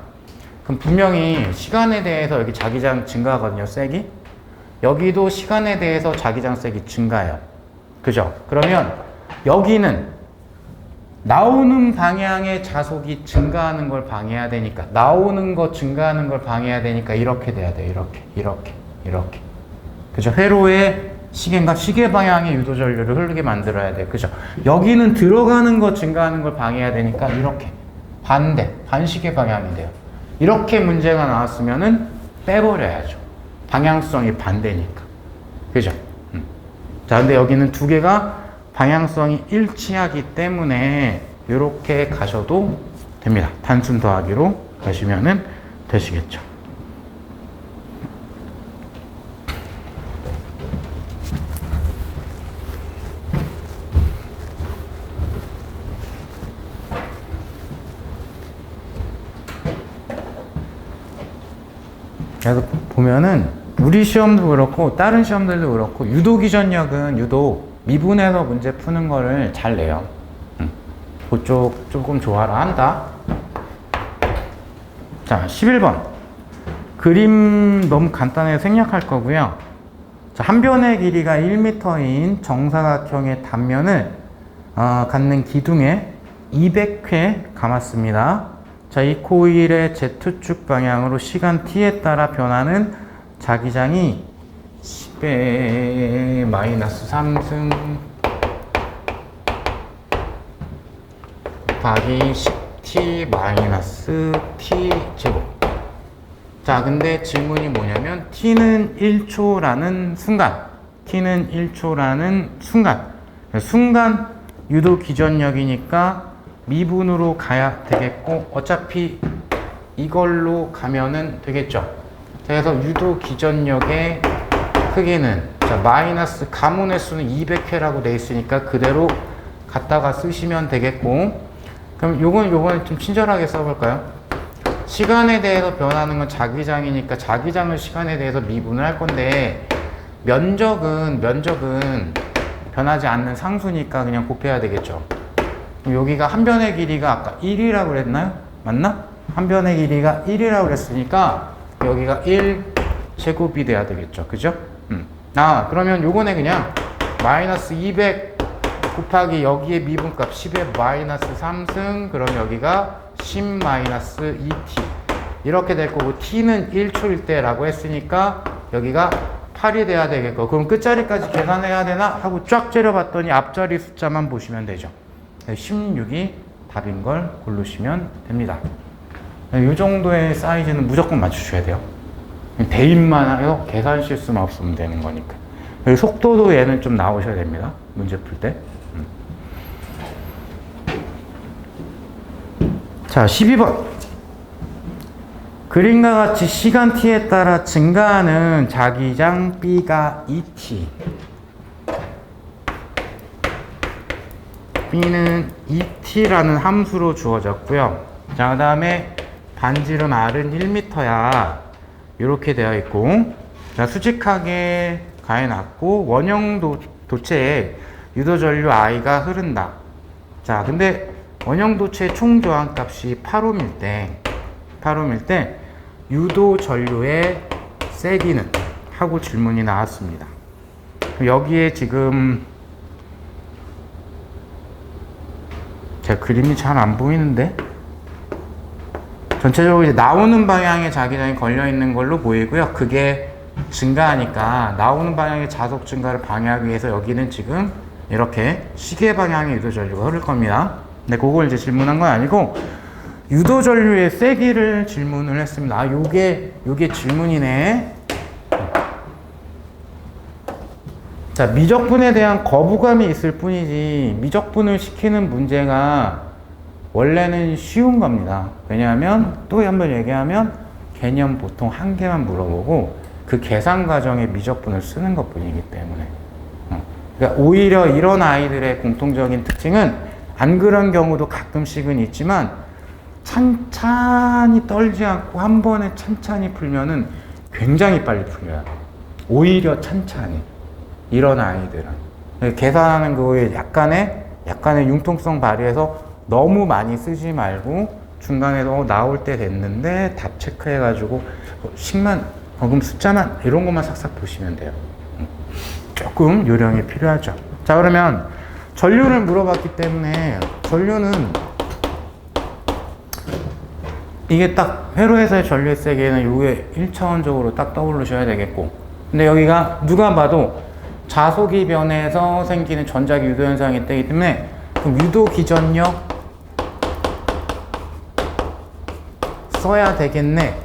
A: 그럼 분명히 시간에 대해서 여기 자기장 증가하거든요. 세기. 여기도 시간에 대해서 자기장 세기 증가해요. 그죠? 그러면 여기는 나오는 방향의 자속이 증가하는 걸 방해해야 되니까 나오는 거 증가하는 걸 방해해야 되니까 이렇게 돼야 돼요. 이렇게 그죠? 회로의 시계인가 시계 방향의 유도 전류를 흐르게 만들어야 돼요. 그죠? 여기는 들어가는 거 증가하는 걸 방해해야 되니까 이렇게 반시계 방향이 돼요. 이렇게 문제가 나왔으면은 빼버려야죠. 방향성이 반대니까. 그죠? 자, 근데 여기는 두 개가 방향성이 일치하기 때문에 이렇게 가셔도 됩니다. 단순 더하기로 가시면은 되시겠죠. 그래서 보면은 우리 시험도 그렇고 다른 시험들도 그렇고 유도 기전력은 유독 미분해서 문제 푸는 거를 잘 내요. 그쪽 조금 좋아라 한다. 자, 11번. 그림 너무 간단해서 생략할 거고요. 자, 한 변의 길이가 1m인 정사각형의 단면을 갖는 기둥에 200회 감았습니다. 자, 이 코일의 Z축 방향으로 시간 t에 따라 변하는 자기장이 10의 마이너스 3승 곱하기 10t 마이너스 t 제곱. 자, 근데 질문이 뭐냐면 t는 1초라는 순간 유도 기전력이니까 미분으로 가야 되겠고 어차피 이걸로 가면은 되겠죠. 그래서 유도 기전력의 크기는 자, 마이너스 가문의 수는 200회라고 돼 있으니까 그대로 갖다가 쓰시면 되겠고, 그럼 요거는 좀 친절하게 써볼까요? 시간에 대해서 변하는 건 자기장이니까 자기장을 시간에 대해서 미분을 할 건데 면적은 변하지 않는 상수니까 그냥 곱해야 되겠죠. 그럼 여기가 한 변의 길이가 아까 1이라고 그랬나요? 맞나? 한 변의 길이가 1이라고 그랬으니까 여기가 1 제곱이 돼야 되겠죠. 그죠? 그러면 요거네 그냥 마이너스 200 곱하기 여기에 미분값 10의 마이너스 3승, 그럼 여기가 10 마이너스 2t 이렇게 될 거고, t는 1초일 때라고 했으니까 여기가 8이 돼야 되겠고, 그럼 끝자리까지 계산해야 되나 하고 쫙 째려봤더니 앞자리 숫자만 보시면 되죠. 16이 답인 걸 고르시면 됩니다. 이 정도의 사이즈는 무조건 맞추셔야 돼요. 대입만 해서 계산 실수만 없으면 되는 거니까. 속도도 얘는 좀 나오셔야 됩니다. 문제 풀 때. 자, 12번. 그림과 같이 시간 t에 따라 증가하는 자기장 B가 2t B는 ET라는 함수로 주어졌고요. 자, 그 다음에 반지름 R은 1m야. 이렇게 되어 있고, 자, 수직하게 가해놨고, 원형 도체에 유도전류 I가 흐른다. 자, 근데 원형 도체의 총 저항 값이 8옴일 때, 유도전류의 세기는? 하고 질문이 나왔습니다. 여기에 지금 제 그림이 잘 안 보이는데 전체적으로 이제 나오는 방향에 자기장이 걸려 있는 걸로 보이고요. 그게 증가하니까 나오는 방향의 자속 증가를 방해하기 위해서 여기는 지금 이렇게 시계 방향의 유도전류가 흐를 겁니다. 근데 그걸 이제 질문한 건 아니고 유도전류의 세기를 질문을 했습니다. 아, 요게 질문이네. 자, 미적분에 대한 거부감이 있을 뿐이지 미적분을 시키는 문제가 원래는 쉬운 겁니다. 왜냐하면 또 한 번 얘기하면 개념 보통 한 개만 물어보고 그 계산 과정에 미적분을 쓰는 것 뿐이기 때문에 그러니까 오히려 이런 아이들의 공통적인 특징은 안 그런 경우도 가끔씩은 있지만 찬찬히 떨지 않고 한 번에 찬찬히 풀면은 굉장히 빨리 풀려요. 오히려 찬찬히. 이런 아이들은 계산하는 거에 약간의 융통성 발휘해서 너무 많이 쓰지 말고 중간에 나올 때 됐는데 답 체크해 가지고 식만 그럼 숫자만 이런 것만 싹싹 보시면 돼요. 조금 요령이 필요하죠. 자, 그러면 전류를 물어봤기 때문에 전류는 이게 딱 회로에서의 전류의 세기에는 이게 1차원적으로 딱 떠오르셔야 되겠고, 근데 여기가 누가 봐도 자속이 변해서 생기는 전자기 유도 현상이 있기 때문에 그럼 유도 기전력 써야 되겠네.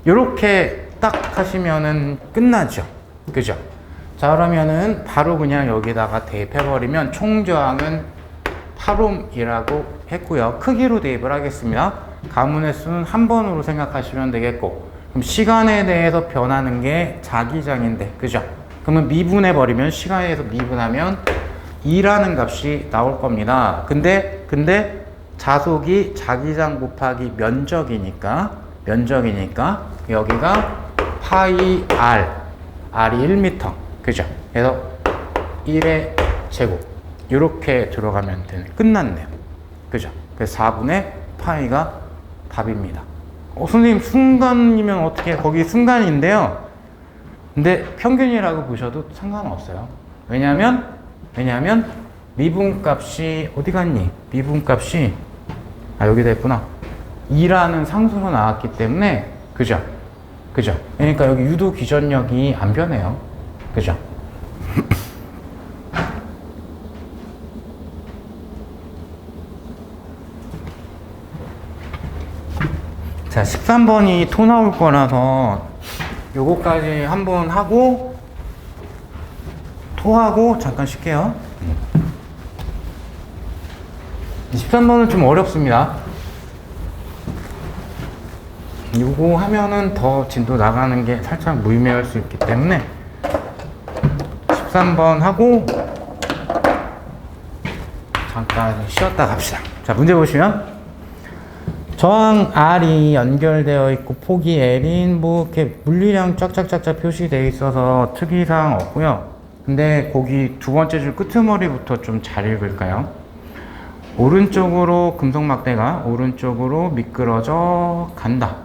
A: 이렇게 딱 하시면은 끝나죠. 그죠? 자, 그러면은 바로 그냥 여기다가 대입해버리면 총저항은 8옴이라고 했고요. 크기로 대입을 하겠습니다. 가문의 수는 한 번으로 생각하시면 되겠고, 그럼 시간에 대해서 변하는 게 자기장인데, 그죠? 그러면 미분해 버리면 시간에서 미분하면 2라는 값이 나올 겁니다. 근데 자속이 자기장 곱하기 면적이니까 여기가 파이 R, R이 1m, 그죠? 그래서 1의 제곱 이렇게 들어가면 되네. 끝났네요. 그죠? 그래서 4분의 파이가 답입니다. 선생님 순간이면 어떻게, 거기 순간인데요. 근데 평균이라고 보셔도 상관없어요. 왜냐면 미분값이 어디 갔니? 미분값이 여기다 있구나. 2라는 상수로 나왔기 때문에, 그죠? 그러니까 여기 유도 기전력이 안 변해요. 그죠? 자, 13번이 토 나올 거라서 요거까지 한번 하고 토하고 잠깐 쉴게요. 13번은 좀 어렵습니다. 요거 하면은 더 진도 나가는 게 살짝 무의미할 수 있기 때문에 13번 하고 잠깐 쉬었다 갑시다. 자, 문제 보시면 저항 R이 연결되어 있고 폭이 L인 뭐 이렇게 물리량 쫙쫙쫙쫙 표시되어 있어서 특이사항 없고요. 근데 거기 두 번째 줄 끄트머리부터 좀 잘 읽을까요? 오른쪽으로 금속 막대가 오른쪽으로 미끄러져 간다.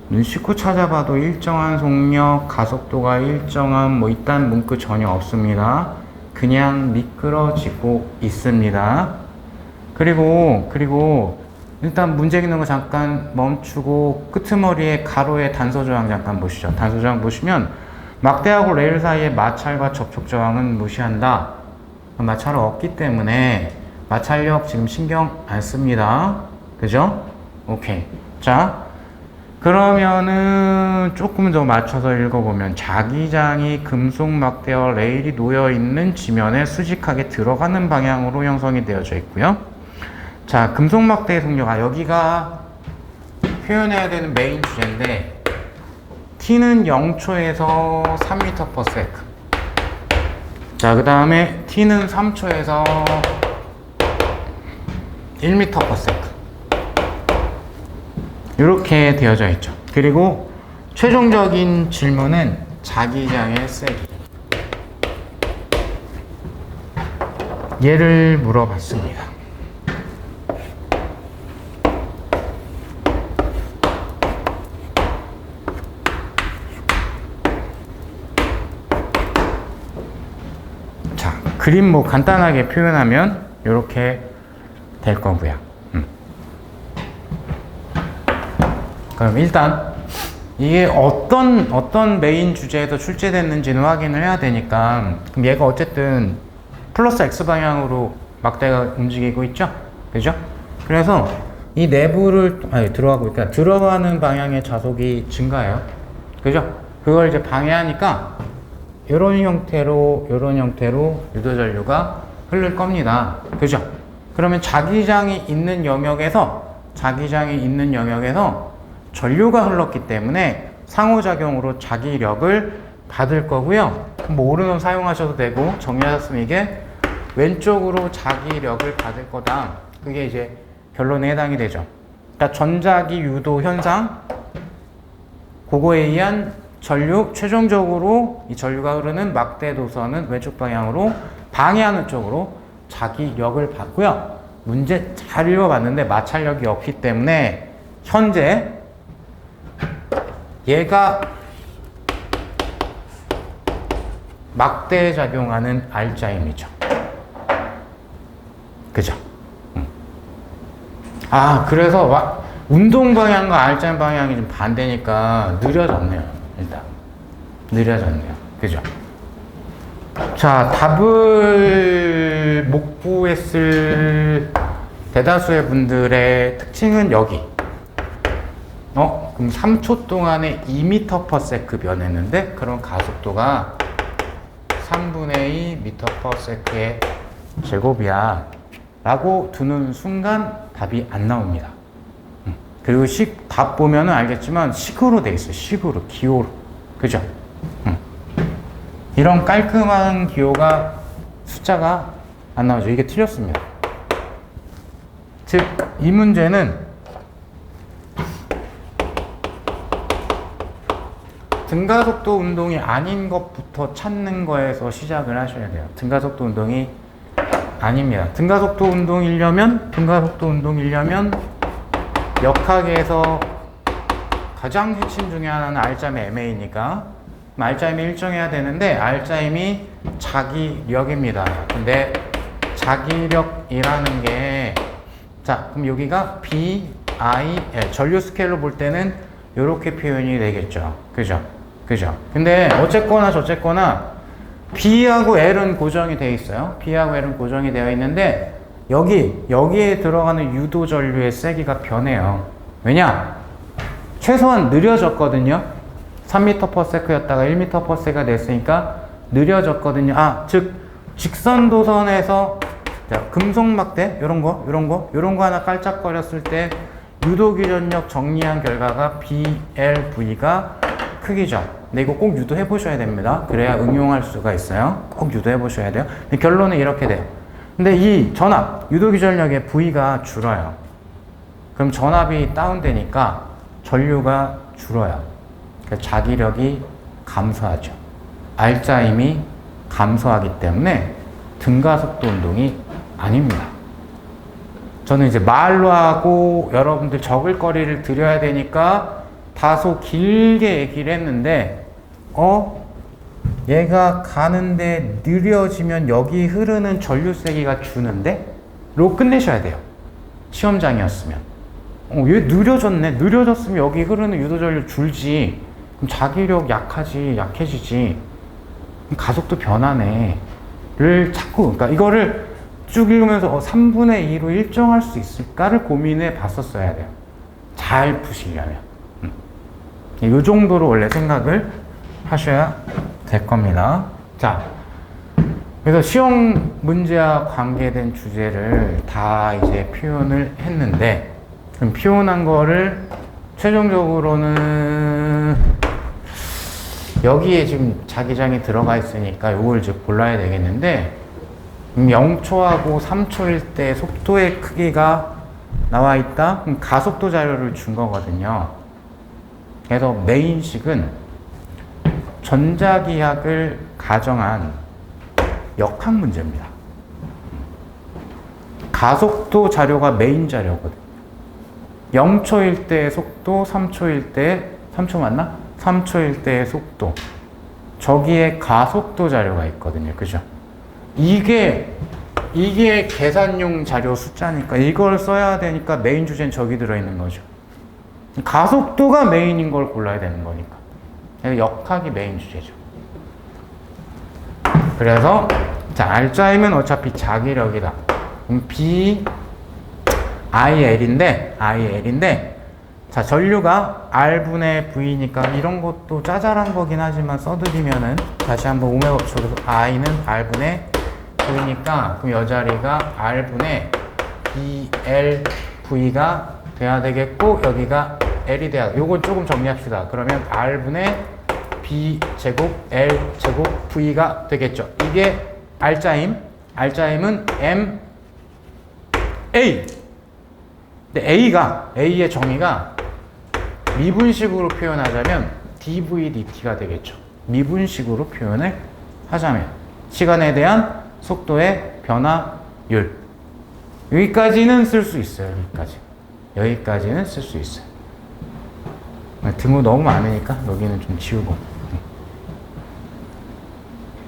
A: 눈 씻고 찾아봐도 일정한 속력, 가속도가 일정한 뭐 이딴 문구 전혀 없습니다. 그냥 미끄러지고 있습니다. 그리고 일단 문제 있는 거 잠깐 멈추고 끄트머리에 가로의 단소 저항 잠깐 보시죠. 단소 저항 보시면 막대하고 레일 사이의 마찰과 접촉 저항은 무시한다. 마찰은 없기 때문에 마찰력 지금 신경 안 씁니다. 그죠? 오케이. 자, 그러면은 조금 더 맞춰서 읽어보면 자기장이 금속 막대와 레일이 놓여 있는 지면에 수직하게 들어가는 방향으로 형성이 되어져 있고요. 자, 금속 막대의 속력, 여기가 표현해야 되는 메인 주제인데 T는 0초에서 3m/s. 자, 그 다음에 t는 3초에서 1m/s 이렇게 되어져 있죠. 그리고 최종적인 질문은 자기장의 세기, 얘를 물어봤습니다. 자, 그림 뭐 간단하게 표현하면 이렇게 될 거고요. 그럼 일단 이게 어떤 메인 주제에서 출제됐는지는 확인을 해야 되니까, 그럼 얘가 어쨌든 플러스 x 방향으로 막대가 움직이고 있죠, 그죠? 그래서 이 내부를 들어가는 방향의 자속이 증가해요, 그죠? 그걸 이제 방해하니까 이런 형태로 유도전류가 흐를 겁니다, 그죠? 그러면 자기장이 있는 영역에서 전류가 흘렀기 때문에 상호작용으로 자기력을 받을 거고요. 뭐 오른손 사용하셔도 되고, 정리하셨으면 이게 왼쪽으로 자기력을 받을 거다. 그게 이제 결론에 해당이 되죠. 그러니까 전자기 유도 현상, 그거에 의한 전류, 최종적으로 이 전류가 흐르는 막대 도선은 왼쪽 방향으로 방해하는 쪽으로 자기력을 받고요. 문제 잘 읽어봤는데 마찰력이 없기 때문에 현재 얘가 막대에 작용하는 R자임이죠. 그죠? 그래서 운동 방향과 R자임 방향이 좀 반대니까 느려졌네요. 일단 느려졌네요. 그죠? 자, 답을 못 구했을 대다수의 분들의 특징은 여기. 그럼 3초 동안에 2m/s 변했는데, 그럼 가속도가 3분의 2 m/s의 제곱이야 라고 두는 순간 답이 안 나옵니다. 그리고 답 보면은 알겠지만 식으로 돼 있어요. 식으로, 기호로. 그죠? 이런 깔끔한 기호가 숫자가 안 나오죠. 이게 틀렸습니다. 즉, 이 문제는 등가속도 운동이 아닌 것부터 찾는 거에서 시작을 하셔야 돼요. 등가속도 운동이 아닙니다. 등가속도 운동이려면 역학에서 가장 핵심 중에 하나는 R자임의 MA니까 R자임이 일정해야 되는데, R자임이 자기력입니다. 근데 자기력이라는 게, 자, 그럼 여기가 B, I, L, 전류 스케일로 볼 때는 이렇게 표현이 되겠죠. 그죠? 근데 어쨌거나 저쨌거나 B하고 L은 고정이 되어 있어요. B하고 L은 고정이 되어 있는데, 여기에 들어가는 유도 전류의 세기가 변해요. 왜냐? 최소한 느려졌거든요. 3m/s였다가 1m/s가 됐으니까 느려졌거든요. 즉 직선 도선에서 금속 막대 이런 거 하나 깔짝거렸을 때 유도 기전력 정리한 결과가 BLV가 크기죠. 근데 이거 꼭 유도해 보셔야 됩니다. 그래야 응용할 수가 있어요. 꼭 유도해 보셔야 돼요. 결론은 이렇게 돼요. 근데 이 전압, 유도 기전력의 V가 줄어요. 그럼 전압이 다운되니까 전류가 줄어요. 그러니까 자기력이 감소하죠. R자임이 감소하기 때문에 등가속도 운동이 아닙니다. 저는 이제 말로 하고 여러분들 적을 거리를 드려야 되니까 다소 길게 얘기를 했는데, 얘가 가는데 느려지면 여기 흐르는 전류 세기가 주는데? 로 끝내셔야 돼요. 시험장이었으면. 얘 느려졌으면 여기 흐르는 유도전류 줄지. 그럼 자기력 약해지지. 그럼 가속도 변하네. 를 자꾸, 그러니까 이거를 쭉 읽으면서 3분의 2로 일정할 수 있을까를 고민해 봤었어야 돼요. 잘 푸시려면. 이 정도로 원래 생각을 하셔야 될 겁니다. 자, 그래서 시험 문제와 관계된 주제를 다 이제 표현을 했는데, 그럼 표현한 거를 최종적으로는 여기에 지금 자기장이 들어가 있으니까 이걸 이제 골라야 되겠는데 0초하고 3초일 때 속도의 크기가 나와 있다? 그럼 가속도 자료를 준 거거든요. 그래서 메인식은 전자기학을 가정한 역학 문제입니다. 가속도 자료가 메인 자료거든요. 0초일 때의 속도, 3초일 때, 3초 맞나? 3초일 때의 속도. 저기에 가속도 자료가 있거든요. 그죠? 이게 계산용 자료 숫자니까 이걸 써야 되니까 메인 주제는 저기 들어있는 거죠. 가속도가 메인인 걸 골라야 되는 거니까. 역학이 메인 주제죠. 그래서 자, R'은 어차피 자기력이다. B IL인데 자, 전류가 R분의 V니까 이런 것도 짜잘한 거긴 하지만 써드리면은 다시 한번 오메가 법칙으로 I는 R분의 V니까 그럼 이 자리가 R분의 BL V가 돼야 되겠고 여기가 L이 돼야 돼. 요건 조금 정리합시다. 그러면 R분의 B 제곱 L 제곱 V가 되겠죠. 이게 R'은 M A. 근데 A의 정의가 미분식으로 표현하자면 dv dt가 되겠죠. 미분식으로 표현을 하자면 시간에 대한 속도의 변화율. 여기까지는 쓸 수 있어요. 여기까지는 쓸 수 있어요. 등호 너무 많으니까 여기는 좀 지우고.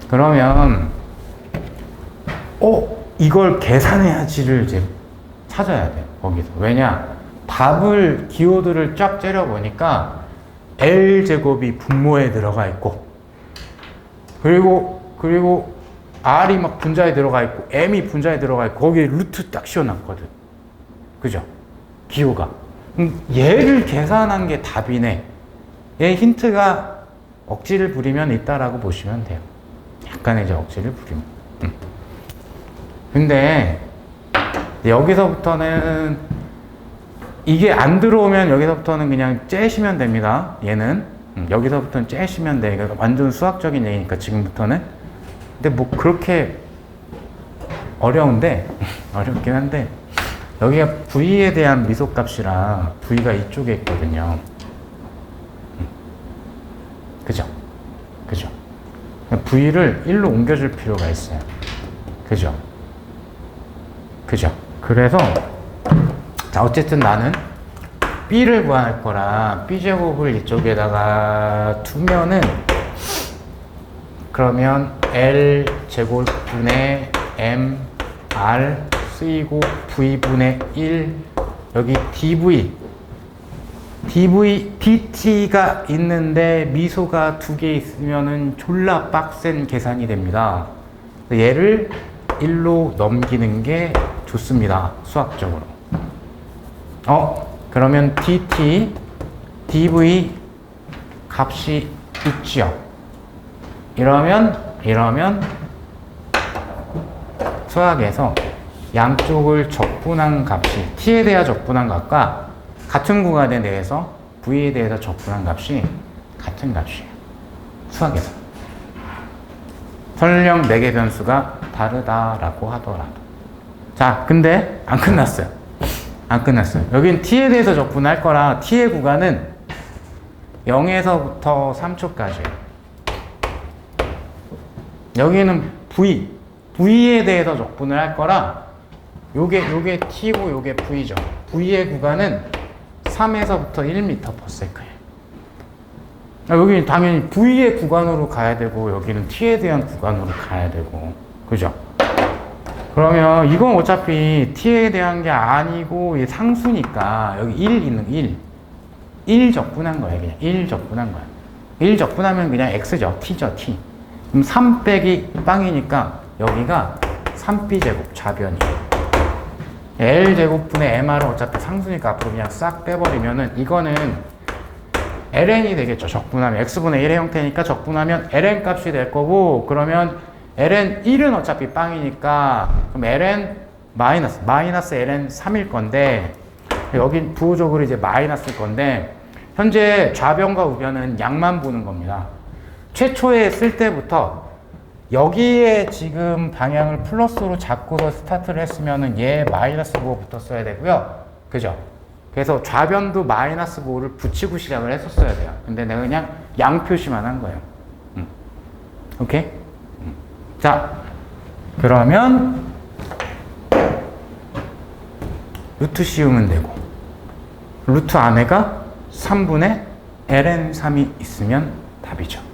A: 그러면 이걸 계산해야지를 이제 찾아야 돼요. 거기서. 왜냐? 답을, 기호들을 쫙 째려보니까 L제곱이 분모에 들어가 있고 그리고 R이 막 분자에 들어가 있고 M이 분자에 들어가 있고 거기에 루트 딱 씌워놨거든. 그죠? 기호가. 얘를 계산한 게 답이네. 얘 힌트가 억지를 부리면 있다라고 보시면 돼요. 약간의 이제 억지를 부리면. 근데 여기서부터는 이게 안 들어오면 여기서부터는 그냥 째시면 됩니다. 얘는 여기서부터는 째시면 돼. 그러니까 완전 수학적인 얘기니까 지금부터는. 근데 뭐 그렇게 어려운데 어렵긴 한데 여기가 V에 대한 미소값이라 V가 이쪽에 있거든요. 그죠? V를 1로 옮겨줄 필요가 있어요. 그죠? 그래서 자, 어쨌든 나는 B를 구할 거라 B제곱을 이쪽에다가 두면은 그러면 L제곱분의 MR 쓰이고 V분의 1 여기 DT가 있는데 미소가 2개 있으면은 졸라 빡센 계산이 됩니다. 얘를 1로 넘기는 게 좋습니다. 수학적으로. 그러면 DT, DV 값이 있죠. 이러면 수학에서 양쪽을 적분한 값이 T에 대한 적분한 값과 같은 구간에 대해서 V에 대해서 적분한 값이 같은 값이에요. 수학에서. 설령 4개 변수가 다르다라고 하더라도. 자, 근데 안 끝났어요. 여긴 T에 대해서 적분할 거라 T의 구간은 0에서부터 3초까지예요. 여기는 V에 대해서 적분을 할 거라 요게 T고 요게 V죠. V의 구간은 3에서부터 1m/s예요. 여기는 당연히 V의 구간으로 가야 되고 여기는 T에 대한 구간으로 가야 되고 그죠? 그러면 이건 어차피 T에 대한 게 아니고 상수니까 여기 1 있는 1 적분한 거예요. 그냥 1 적분한 거야. 1 적분하면 그냥 X죠. T죠. T. 그럼 3 빼기 빵이니까 여기가 3B제곱 좌변이에요. L제곱분의 MR은 어차피 상수니까 앞으로 그냥 싹 빼버리면은 이거는 ln이 되겠죠. 적분하면 X분의 1의 형태니까 적분하면 ln 값이 될 거고 그러면 ln 1은 어차피 빵이니까 그럼 ln 마이너스 ln 3일 건데 여긴 부호적으로 이제 마이너스일 건데 현재 좌변과 우변은 양만 보는 겁니다. 최초에 쓸 때부터 여기에 지금 방향을 플러스로 잡고서 스타트를 했으면은 얘 마이너스 5부터 써야 되고요. 그죠? 그래서 좌변도 마이너스 5를 붙이고 시작을 했었어야 돼요. 근데 내가 그냥 양 표시만 한 거예요. 오케이? 자, 그러면 루트 씌우면 되고, 루트 안에가 3분의 ln3이 있으면 답이죠.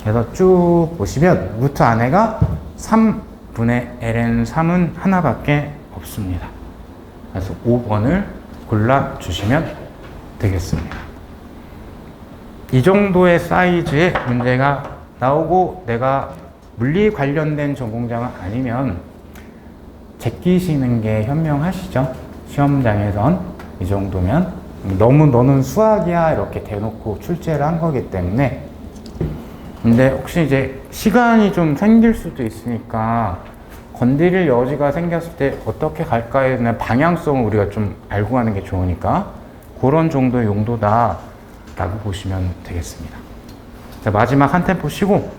A: 그래서 쭉 보시면 루트 안에가 3분의 ln3은 하나밖에 없습니다. 그래서 5번을 골라주시면 되겠습니다. 이 정도의 사이즈의 문제가 나오고 내가 물리 관련된 전공자가 아니면 제끼시는 게 현명하시죠? 시험장에선 이 정도면 너무 너는 수학이야 이렇게 대놓고 출제를 한 거기 때문에. 근데 혹시 이제 시간이 좀 생길 수도 있으니까 건드릴 여지가 생겼을 때 어떻게 갈까에 대한 방향성을 우리가 좀 알고 가는 게 좋으니까 그런 정도의 용도다 라고 보시면 되겠습니다. 자, 마지막 한 템포 쉬고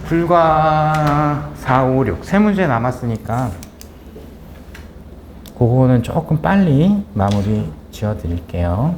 A: 불과 4, 5, 6 세 문제 남았으니까 그거는 조금 빨리 마무리 지어 드릴게요.